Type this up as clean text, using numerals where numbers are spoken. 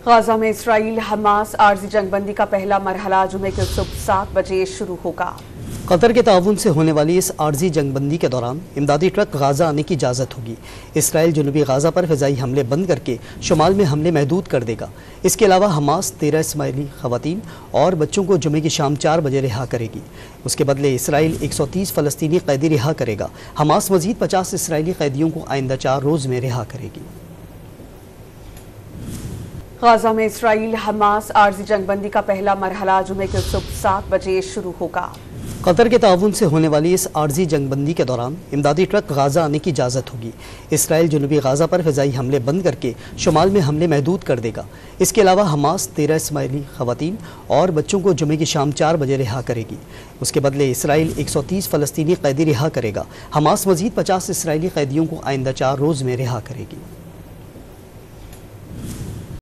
Gaza में Israel Hamas आर्जी जंगबंदी का पहला मरहला जुमे के सुबह 7 बजे शुरू होगा। कतर के ताउन से होने वाली इस आर्जी जंगबंदी के दौरान इमदादी ट्रक गाजा आने की इजाज़त होगी। इसराइल जनूबी गाजा पर फ़िज़ाई हमले बंद करके शुमाल में हमले महदूद कर देगा। इसके अलावा हमास 13 इस्माइली ख़वातीन और बच्चों को जुमे की शाम 4 बजे रिहा करेगी। उसके बदले इसराइल 130 फ़लस्तीनी कैदी रिहा करेगा। हमास मज़ीद 50 इसराइली कैदियों को आइंदा 4 रोज़ में रिहा करेगी। गाजा में इसराइल हमास आर्जी जंगबंदी का पहला मरहला जुमे के सुबह 7 बजे शुरू होगा। कतर के ताउन से होने वाली इस आर्जी जंगबंदी के दौरान इमदादी ट्रक गाजा आने की इजाज़त होगी। इसराइल जनूबी गाजा पर फ़िज़ाई हमले बंद करके शुमाल में हमले महदूद कर देगा। इसके अलावा हमास 13 इस्माइली ख़वातीन और बच्चों को जुमे की शाम 4 बजे रिहा करेगी। उसके बदले इसराइल 130 फ़लस्तीनी कैदी रिहा करेगा। हमास मज़ीद 50 इसराइली कैदियों को आइंदा 4 रोज़ में रिहा करेगी।